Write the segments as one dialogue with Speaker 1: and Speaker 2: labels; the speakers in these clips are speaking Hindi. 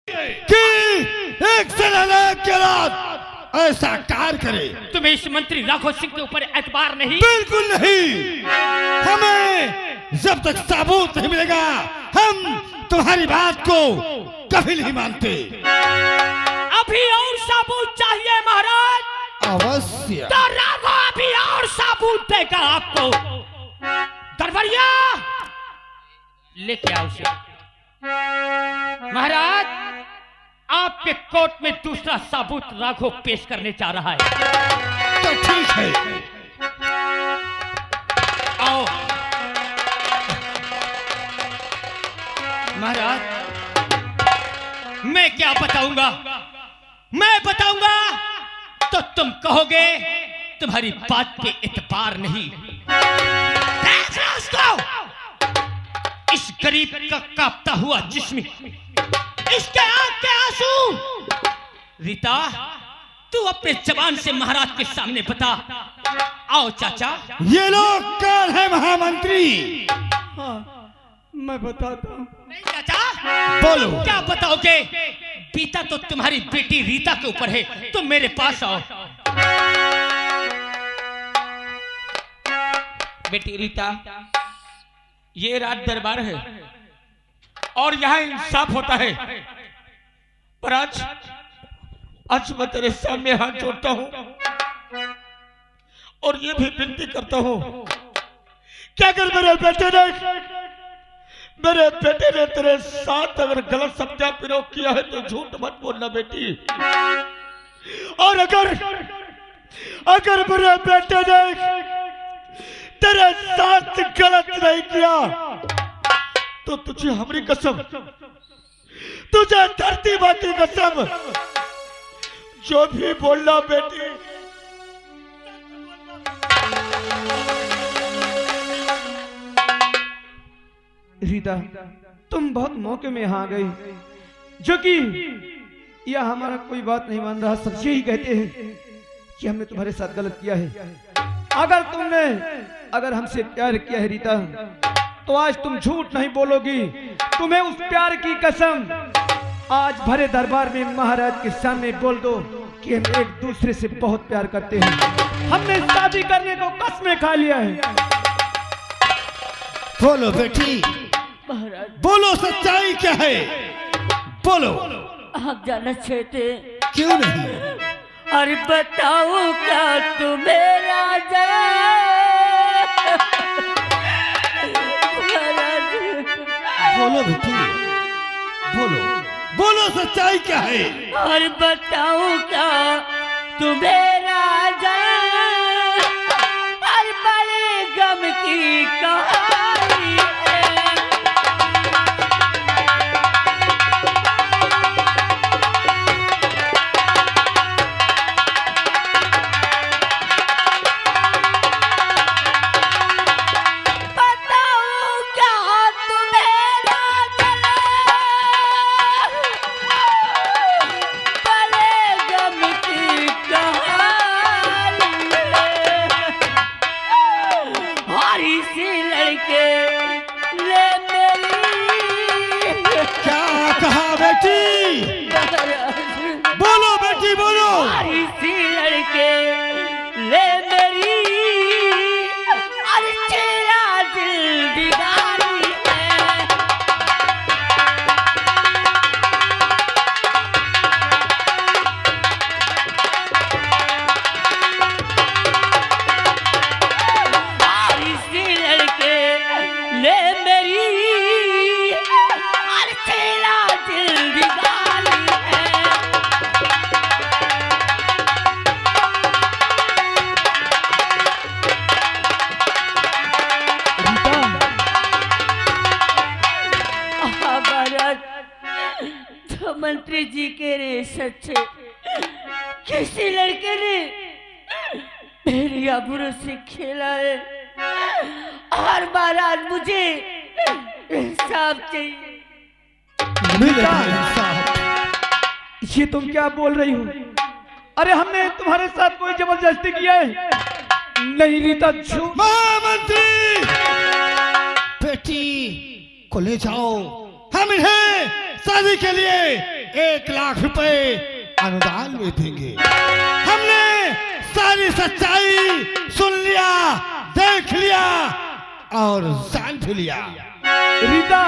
Speaker 1: कि एक सेनानायक के रात ऐसा कार्य करे।
Speaker 2: तुम्हें इस मंत्री राघव सिंह के ऊपर एतबार नहीं?
Speaker 1: बिल्कुल नहीं। हमें जब तक सबूत नहीं मिलेगा हम तुम्हारी बात को कभी नहीं मानते।
Speaker 2: अभी और सबूत चाहिए महाराज?
Speaker 1: अवश्य।
Speaker 2: तो राघव अभी और सबूत देगा आपको। दरबारिया लेके आओ उसे। महाराज आपके कोर्ट में दूसरा सबूत राघव पेश करने जा रहा है।
Speaker 1: तो ठीक है,
Speaker 2: आओ। महाराज मैं क्या बताऊंगा? मैं बताऊंगा तो तुम कहोगे तुम्हारी बात पे एतबार नहीं। देख लो उसको, इस गरीब का कांपता हुआ जिस्म, इसके आंख के आंसू। रीता तू अपने जबान से महाराज के सामने बता। आओ चाचा।
Speaker 1: ये लोग कौन है महामंत्री?
Speaker 3: हाँ, मैं बताता हूँ।
Speaker 2: नहीं चाचा,
Speaker 1: बोलो।
Speaker 2: तुम क्या बताओगे? बीता तो तुम्हारी बेटी रीता के ऊपर है। तुम मेरे पास आओ। बेटी रीता, ये राज दरबार है और यहाँ इंसाफ होता है। पर आज मैं तेरे सामने हाथ जोड़ता हूँ और ये भी विनती करता हूँ कि अगर मेरे बेटे ने तेरे साथ अगर गलत शब्द प्रयोग किया है तो झूठ मत बोलना बेटी। और अगर मेरे बेटे ने तेरे साथ गलत नहीं किया तो तुझे हमारी कसम, तुझे धरती माँ की कसम, जो भी बोलना बेटी।
Speaker 3: रीता, तुम बहुत मौके में यहाँ आ गई, जो कि यह हमारा कोई बात नहीं मान रहा। सब यही कहते हैं कि हमने तुम्हारे साथ गलत किया है। अगर हमसे प्यार किया है रीता, तो आज तुम झूठ नहीं बोलोगी। तुम्हें उस प्यार की कसम आज भरे दरबार में महाराज के सामने बोल दो कि हम एक दूसरे से बहुत प्यार करते हैं। हमने शादी करने को कसमें खा लिया है।
Speaker 1: बोलो बेटी,
Speaker 4: महाराज
Speaker 1: बोलो सच्चाई क्या है? बोलो।
Speaker 4: आप जाना चाहते?
Speaker 1: क्यों नहीं?
Speaker 4: अरे बताओ क्या तुम्हें राजा?
Speaker 1: बोलो बेटी, बोलो बोलो सच्चाई क्या है?
Speaker 4: और बताओ क्या तुम्हें राजा? और बड़े गम की कहानी है। बताओ क्या तुम्हें राजा? बड़े गम की कहानी है। और इसी लड़के ले मेरी
Speaker 1: क्या कहा बेटी? बोलो बेटी बोलो।
Speaker 4: और इसी लड़के ले मेरी और तेरा दिल बिगाड़ी है। और इसी लड़के ले मेरी और तेरा दिल बिगाड़ी है। तो मंत्री जी के रे सच्चे किसी लड़के ने मेरी आबरू से खेला है और महाराज मुझे इंसाफ चाहिए।
Speaker 1: मिलेगा इंसाफ।
Speaker 3: ये तुम क्या बोल रही हो? अरे हमने तुम्हारे साथ कोई जबरदस्ती किया है? नहीं रीता, झूठ।
Speaker 1: महामंत्री, बेटी को ले जाओ। हम इन्हें शादी के लिए 1 लाख रुपए अनुदान में देंगे। हमने सारी सच्चाई सुन लिया, देख लिया और जान भी लिया।
Speaker 3: रीता,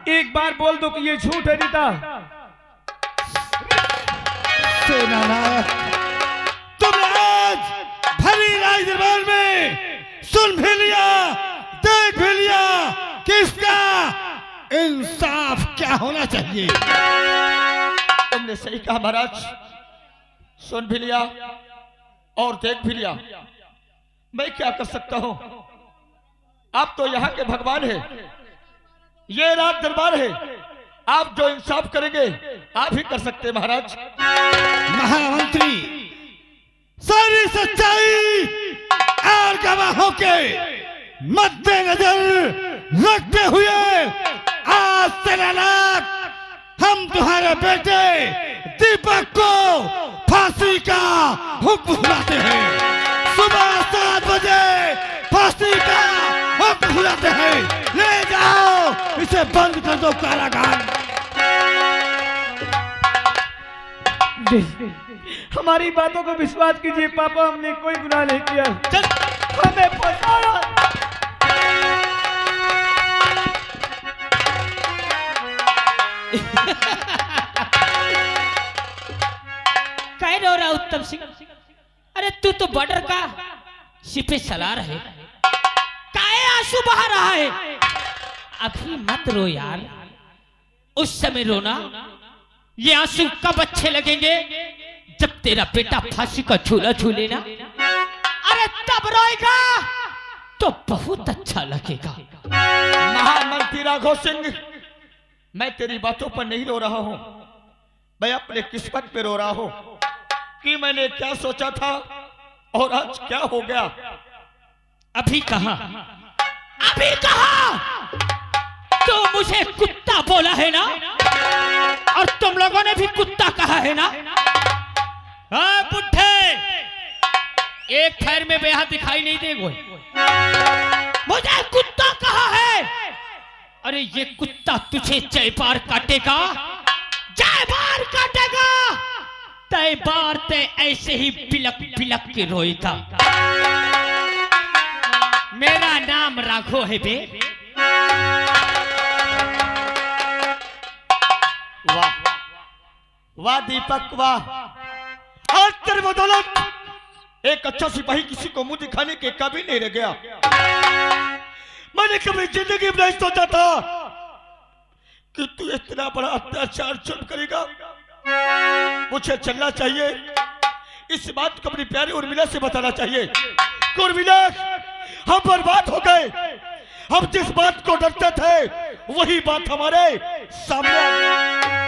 Speaker 3: एक बार बोल दो कि ये झूठ है। रीता,
Speaker 1: सेनानायक, तुमने आज भरी राज दरबार में सुन भी लिया, देख भी लिया कि इसका इंसाफ क्या होना चाहिए।
Speaker 5: तुमने सही कहा महाराज, सुन भी लिया और देख भी लिया। मैं क्या कर सकता हूं? आप तो यहाँ के भगवान हैं, ये राज दरबार है, आप जो इंसाफ करेंगे आप ही कर सकते हैं महाराज।
Speaker 1: महामंत्री, सारी सच्चाई और गवाहों के मद्देनजर रखते हुए आज सेनानायक हम तुम्हारे बेटे दीपक को फांसी का हुक्म सुनाते हैं। सुबह 7 बजे फांसी का हुक्म सुनाते हैं। ले जाओ, इसे बंद कर दो कारागार।
Speaker 3: हमारी बातों को विश्वास कीजिए पापा, हमने कोई गुनाह नहीं किया। हमें फंसाया।
Speaker 2: कह रो रहा उत्तम सिंह? अरे तू तो बॉर्डर का सिपे सलार है, काहे आंसू बहा रहा है? अभी मत रो यार, उस समय रोना। ये आंसू कब अच्छे लगेंगे? जब तेरा बेटा फांसी का झूला झूले ना, अरे तब रोएगा तो बहुत अच्छा लगेगा।
Speaker 5: महामंत्री राघव सिंह, मैं तेरी बातों पर नहीं रो रहा हूं, मैं अपने किस्मत पे रो रहा हूं कि मैंने क्या सोचा था और आज क्या हो गया।
Speaker 2: अभी कहा तो मुझे कुत्ता बोला है ना, और तुम लोगों ने भी कुत्ता कहा है ना। हाँ बुढ़े, एक पैर में बेहाथ दिखाई नहीं देगो, मुझे कुत्ता कहा है। अरे ये कुत्ता तुझे जय बार काटेगा, जय बार काटेगा, तय बार ते ऐसे ही बिलक बिलक के रोएगा। मेरा नाम राघव है बे।
Speaker 5: वाह वाह दीपक वाह, आज तेरी बदौलत एक अच्छा सिपाही किसी को मुंह दिखाने के काबिल नहीं रह गया। मैंने कभी जिंदगी में नहीं सोचा था कि तू इतना बड़ा अत्याचार चुप करेगा। मुझे चलना चाहिए, इस बात को अपनी प्यारी उर्मिला से बताना चाहिए। उर्मिला, हम बर्बाद हो गए, हम जिस बात को डरते थे वही बात हमारे सामने आ गई।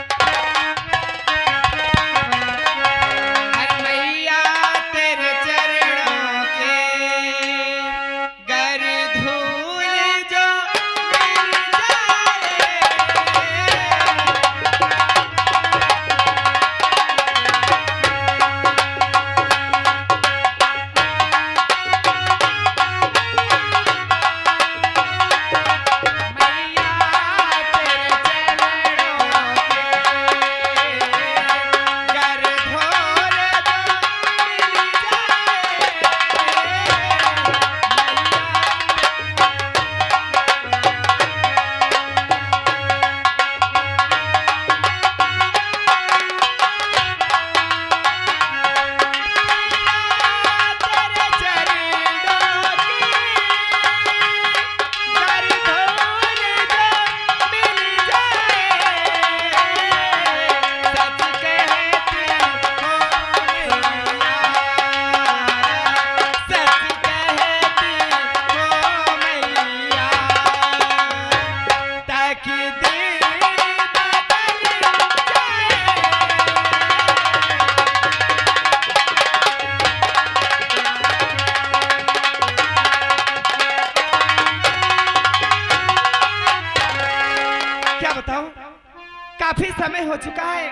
Speaker 6: काफी समय हो चुका है,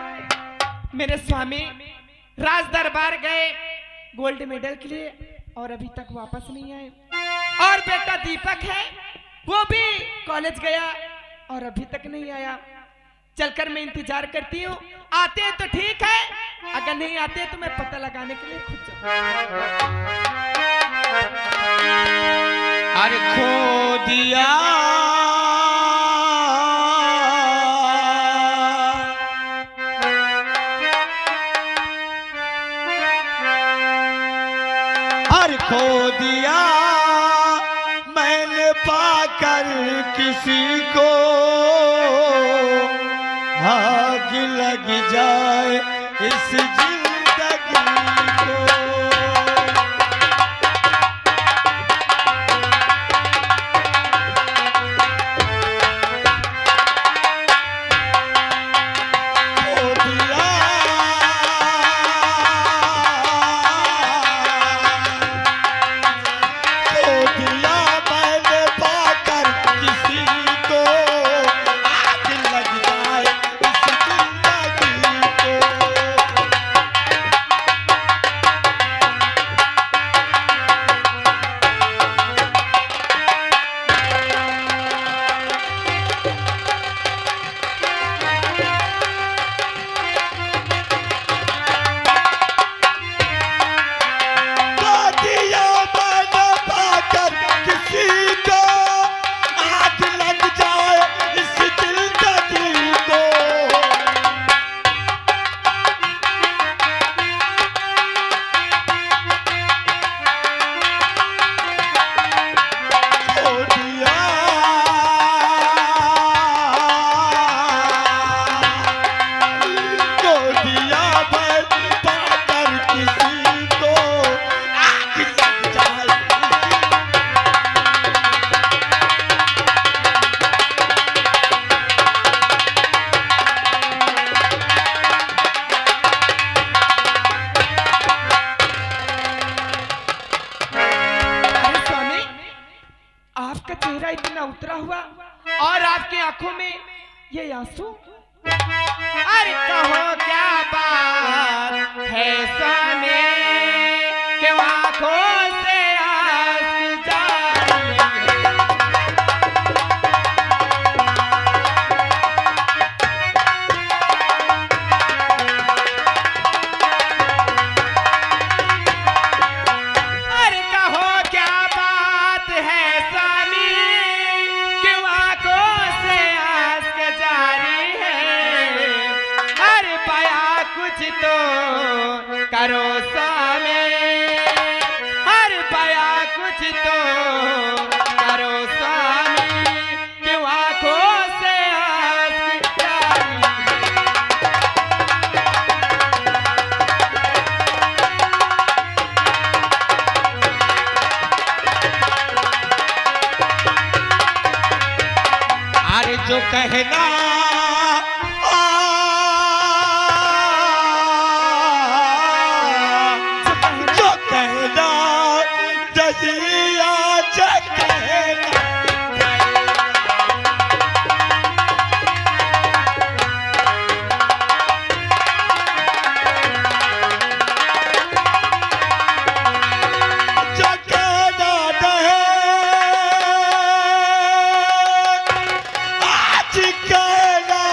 Speaker 6: मेरे स्वामी राज दरबार गए गोल्ड मेडल के लिए और अभी तक वापस नहीं आए। और बेटा दीपक है, वो भी कॉलेज गया और अभी तक नहीं आया। चलकर मैं इंतजार करती हूँ। आते हैं तो ठीक है, अगर नहीं आते तो मैं पता लगाने के लिए खुद जाऊँ।
Speaker 5: अरे खो दिया अरे खो दिया मैंने पाकर किसी को, आग लग जाए इस जिंदगी को।
Speaker 6: उतरा हुआ और आपकी आंखों में ये आंसू। अरे कहो क्या बात है स्वामी, क्यों आंखों से आंसू जा रहे हैं। अरे कहो क्या बात है स्वामी, क्यों आंखों से आंसू जारी है। अरे पाया कुछ तो करो स्वामी, अरे पाया कुछ तो करो स्वामी, क्यों आंखों से आंसू जारी है।
Speaker 5: अरे जो कहना जो कहना दहिया जो कहना जो कहना दहे आज कहना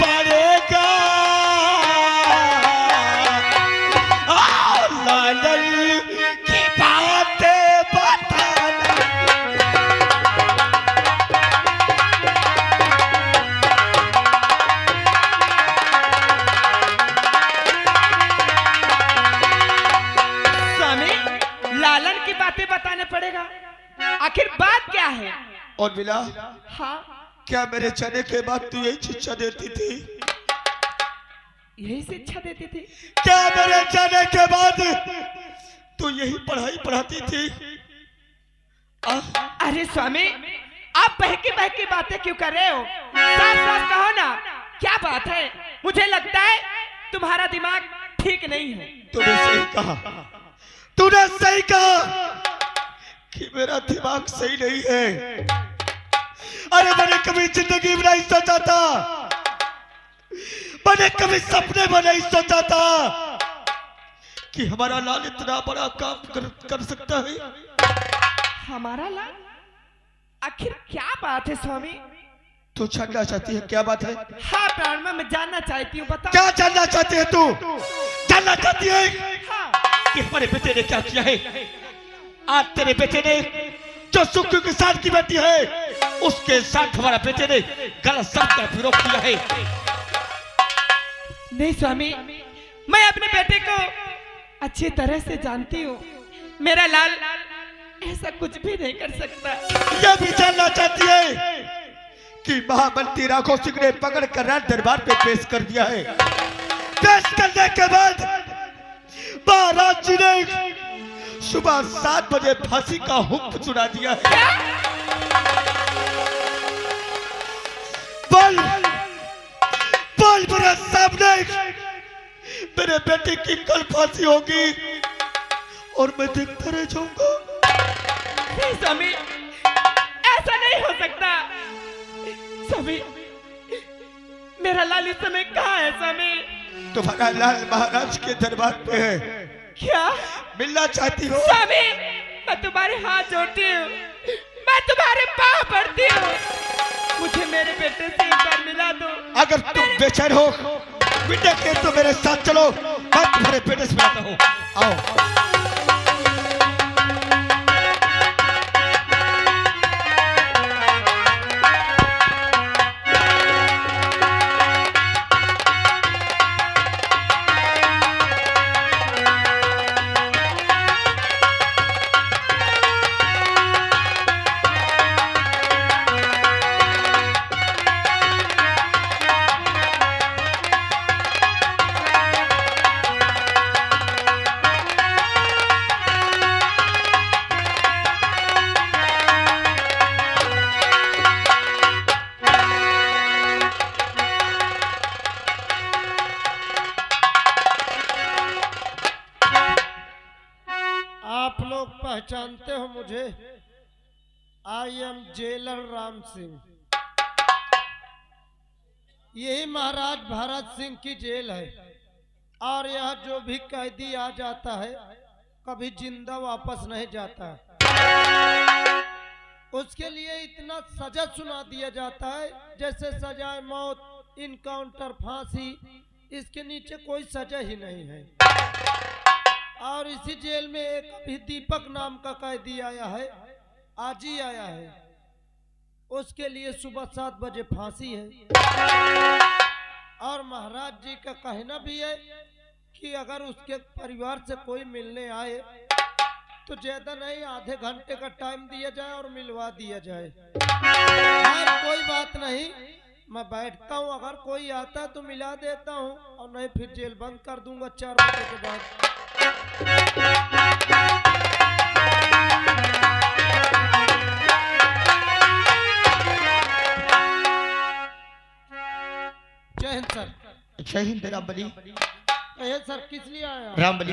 Speaker 5: पड़ेगा। लालन की बातें बताना।
Speaker 6: स्वामी, लालन की बातें बताने पड़ेगा, आखिर बात क्या है?
Speaker 5: और मिला
Speaker 6: हाँ,
Speaker 5: क्या मेरे चने के बाद तू यही शिक्षा देती थी?
Speaker 6: यही शिक्षा देती थी।
Speaker 5: क्या मेरे जाने के बाद तू यही पढ़ाई पढ़ाती थी?
Speaker 6: अरे स्वामी, आप बहकी बहकी बातें क्यों कर रहे हो? साफ साफ कहो ना, क्या बात है? मुझे लगता है तुम्हारा दिमाग ठीक नहीं है।
Speaker 5: तूने सही कहा, तूने सही कहा कि मेरा दिमाग सही नहीं है। अरे मैंने कभी जिंदगी में नहीं सोचा था, मैंने कभी सपने में नहीं सोचा था कि हमारा लाल इतना बड़ा काम कर सकता है।
Speaker 6: हमारा लाल? आखिर क्या बात है स्वामी?
Speaker 5: तू जानना चाहती है क्या बात है?
Speaker 6: हाँ प्राण मैं जानना चाहती हूँ, बता।
Speaker 5: क्या जानना चाहती है तू? जानना चाहती है
Speaker 6: हाँ।
Speaker 5: कि हमारे बेटे ने क्या किया है? आज तेरे बेटे ने जो सुखी के साथ की बेटी है उसके साथ हमारा बेटे ने गलत शब्द का प्रयोग किया है।
Speaker 6: नहीं स्वामी, मैं अपने बेटे को अच्छी तरह से जानती हूँ। मेरा लाल ऐसा कुछ भी नहीं कर सकता।
Speaker 5: यह भी जानना चाहती है कि महामंत्री राघव सिंह ने पकड़ कर राज दरबार पे पेश कर दिया है। पेश करने के बाद महाराज जी ने सुबह 7 बजे फांसी का हुक्म सुना दिया है। बोल बोल मेरे सामने, मेरे बेटे की कल फांसी होगी और मैं देखता रह जाऊंगा।
Speaker 6: नहीं स्वामी, ऐसा नहीं हो सकता। स्वामी, मेरा लाल इस समय कहाँ है स्वामी?
Speaker 5: तुम्हारा लाल महाराज के दरबार पे है।
Speaker 6: क्या
Speaker 5: मिलना चाहती हो?
Speaker 6: स्वामी, मैं तुम्हारे हाथ जोड़ती हूँ, मैं तुम्हारे पाँव पड़ती हूँ, मुझे मेरे बेटे से एक बार मिला दो।
Speaker 5: अगर तुम बेचैन हो बेटे के तो मेरे साथ चलो, मैं तुम्हारे बेटे से मिलाता हूँ। आओ।
Speaker 7: पहचानते हो मुझे? I am jailer Ram Singh. यही महाराज भरत सिंह की जेल है और यहाँ जो भी कैदी आ जाता है कभी जिंदा वापस नहीं जाता है। उसके लिए इतना सजा सुना दिया जाता है जैसे सजाए मौत, इनकाउंटर, फांसी, इसके नीचे कोई सजा ही नहीं है। और इसी जेल में एक अभी दीपक नाम का कैदी आया है, आज ही आया है। उसके लिए सुबह 7 बजे फांसी है। और महाराज जी का कहना भी है कि अगर उसके परिवार से कोई मिलने आए तो ज्यादा नहीं, आधे घंटे का टाइम दिया जाए और मिलवा दिया जाए। कोई बात नहीं, मैं बैठता हूँ, अगर कोई आता तो मिला देता हूँ और नहीं फिर जेल बंद कर दूंगा 4 बजे के बाद। जय हिंद सर।
Speaker 5: जय हिंद रामबली।
Speaker 7: सर किस लिए आया?
Speaker 5: रामबली,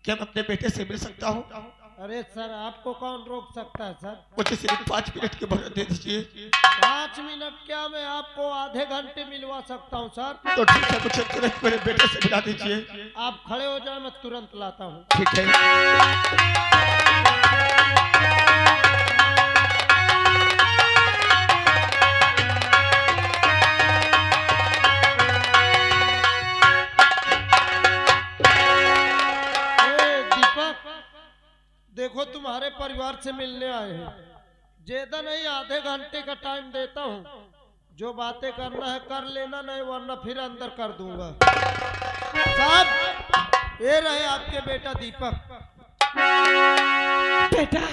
Speaker 5: क्या मैं अपने बेटे से मिल सकता हूँ?
Speaker 7: अरे सर, आपको कौन रोक सकता है सर?
Speaker 5: मुझे सिर्फ 5 मिनट की मोहलत दे दीजिए।
Speaker 7: 5 मिनट क्या, मैं आपको आधे घंटे मिलवा सकता हूँ सर।
Speaker 5: तो ठीक है, मुझे तुरंत मेरे बेटे से मिला दीजिए।
Speaker 7: आप खड़े हो जाए, मैं तुरंत लाता हूँ।
Speaker 5: ठीक है।
Speaker 7: देखो, तुम्हारे परिवार से मिलने आए हैं, ज्यादा नहीं, आधे घंटे का टाइम देता हूँ। जो बातें करना है कर लेना, नहीं वरना फिर अंदर कर दूंगा। साहब, ये रहे आपके बेटा दीपक।
Speaker 6: बेटा,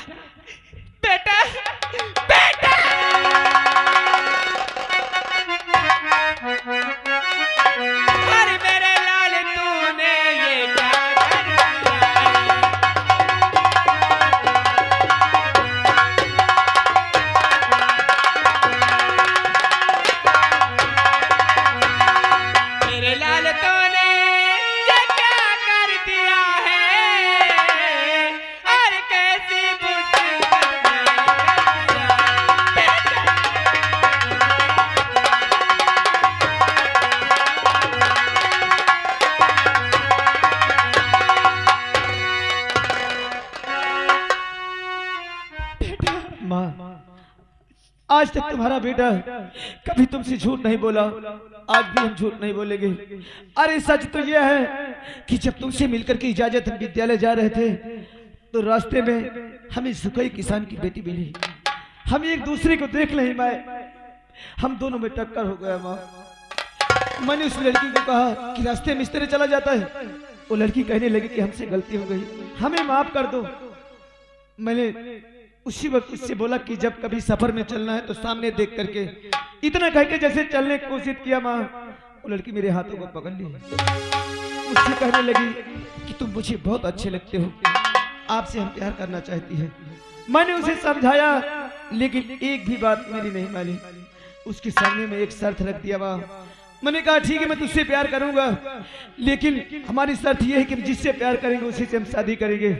Speaker 6: बेटा, बेटा! अरे मेरे लाल, तूने ये क्या कर दिया? मेरे लाल, तूने ये क्या कर दिया है? और कैसी मुसीबत में कर दिया?
Speaker 3: आज तक तुम्हारा बेटा कभी तुमसे झूठ नहीं बोला, आज भी हम झूठ नहीं बोलेंगे। अरे सच तो यह है कि जब तुमसे मिलकर के इजाजत हम विद्यालय जा रहे थे तो रास्ते में हमें सुखई किसान की बेटी मिली। हम एक दूसरे को देख नहीं पाए, हम दोनों में टक्कर हो गया। माँ, मैंने उस लड़की को कहा कि रास्ते में इस तरह चला जाता है। वो लड़की कहने लगी कि हमसे गलती हो गई, हमें माफ कर दो। मैंने उसी वक्त उससे बोला कि जब कभी सफर में चलना है तो सामने देख करके, इतना कह के जैसे चलने की कोशिश किया माँ, वो लड़की मेरे हाथों को पकड़ ली, उससे कहने लगी कि तुम मुझे बहुत अच्छे लगते हो, आपसे हम प्यार करना चाहती है। मैंने उसे समझाया लेकिन एक भी बात मेरी नहीं मानी। उसके सामने में एक शर्त रख दिया माँ। मैंने कहा ठीक है मैं तुझसे प्यार करूंगा, लेकिन हमारी शर्त यह है कि हम जिससे प्यार करेंगे उसी से हम शादी करेंगे।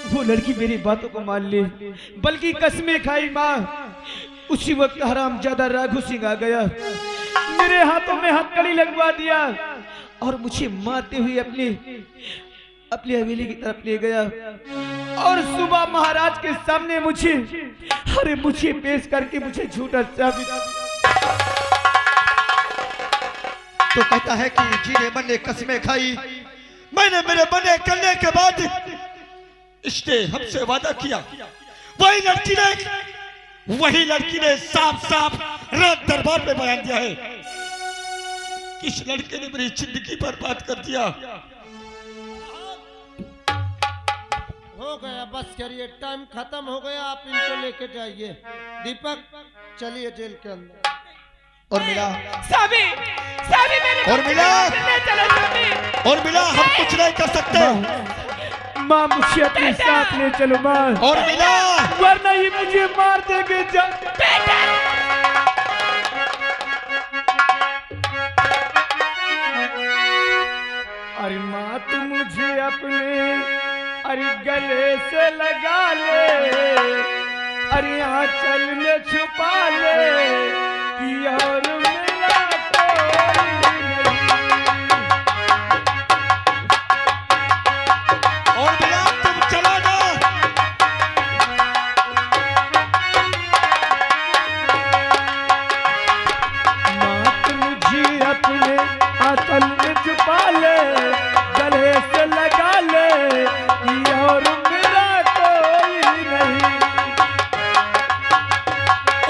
Speaker 3: वो लड़की मेरी बातों को मान ली, बल्कि कसमें खाई माँ। उसी वक्त हरामजादा राघु सिंह आ गया, मेरे हाथों में हथकड़ी लगवा दिया और मुझे मारते हुए अपनी हवेली की तरफ ले गया। और सुबह महाराज के सामने मुझे पेश करके मुझे झूठा साबित
Speaker 5: तो कहता है कि जीने मन कसमें खाई, मैंने मेरे बने करने के बाद इसने हमसे वादा किया। वही लड़की ने साफ साफ रात दरबार में बयान दिया है कि इस लड़के ने मेरी जिंदगी बर्बाद कर दिया।
Speaker 7: हो गया, बस करिए, टाइम खत्म हो गया, आप इनको लेके जाइए। दीपक चलिए जेल के अंदर।
Speaker 5: और मिला
Speaker 6: साबी मेरे
Speaker 5: और मिला
Speaker 6: चलो साबी।
Speaker 5: और मिला हम कुछ नहीं कर सकते।
Speaker 3: माँ मुझे अपने साथ ले चलो माँ,
Speaker 5: और मिला
Speaker 3: वरना ही मुझे मार देंगे। अरे माँ तू मुझे अपने गले से लगा ले, अरे आंचल में छुपा ले कि और मेरा कोई नहीं।
Speaker 5: और मिला तुम चलो ना।
Speaker 3: माँ तू मुझे अपने आंचल में छुपा ले, गले से लगा ले कि और मेरा कोई नहीं।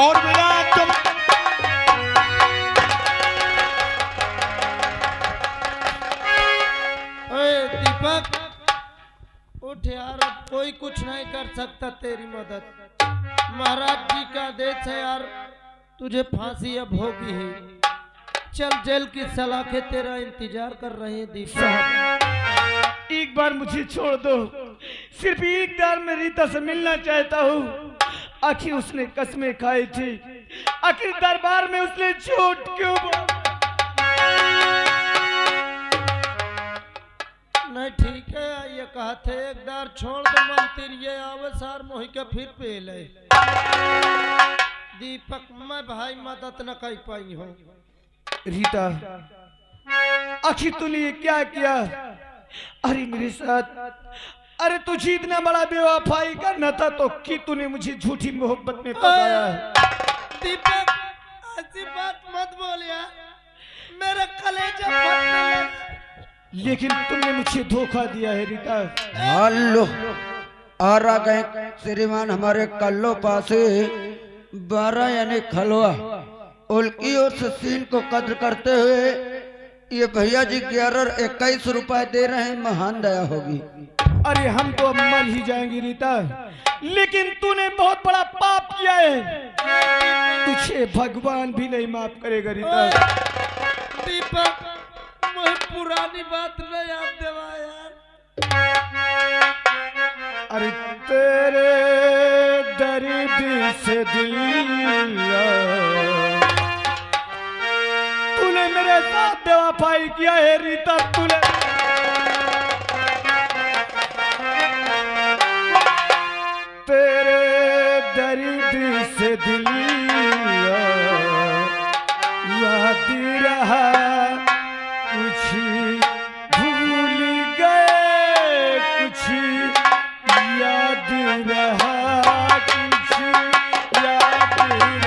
Speaker 5: और मिला तुम
Speaker 7: दीपक उठ यार, अब कोई कुछ नहीं कर सकता तेरी मदद। महाराज जी का आदेश है यार, तुझे फांसी अब होगी ही। चल, जेल की सलाखें तेरा इंतजार कर रही हैं दीपक।
Speaker 3: एक बार मुझे छोड़ दो, सिर्फ एक बार मैं रीता से मिलना चाहता हूँ। आखिर उसने कसमें खाई थी, आखिर दरबार में उसने झूठ क्यों बोला?
Speaker 7: नहीं ठीक है, ये कहते एक बार छोड़ दो मंदिर, ये आवे सार मोहि के फिर पे ले। दीपक मैं भाई मदद न कर पाई हूँ।
Speaker 3: रीता आखिर तूने ये क्या किया? अरे मेरे साथ, अरे तुझे इतना बड़ा बेवफाई करना था तो कि तूने मुझे झूठी मोहब्बत में फंसाया है।
Speaker 7: दीपक ऐसी बात मत बोल यार, मेरा कलेजा फटने लगा।
Speaker 3: लेकिन तुमने मुझे धोखा दिया है रीता।
Speaker 8: हेलो आ रहा गए श्रीमान हमारे कल्लो पासे 12 यानी खलवा उल्की और सीन को कद्र करते हुए ये भैया जी 11-21 रुपए दे रहे हैं, महान दया होगी।
Speaker 3: अरे हम तो अब मर ही जाएंगे रीता, लेकिन तूने बहुत बड़ा पाप किया है, तुझे भगवान भी नहीं माफ करेगा रीता।
Speaker 7: दीपक मुझे पुरानी बात न याद देवा यार।
Speaker 3: अरे तेरे दर्द से दिल तूने मेरे साथ बेवफाई किया है रीता, तूने तेरे दर्द से दिल वादी रहा, कुछ भूल गए, कुछ याद रहा, कुछ याद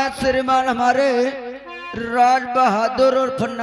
Speaker 8: गए श्रीमान हमारे राज बहादुर और फन्ना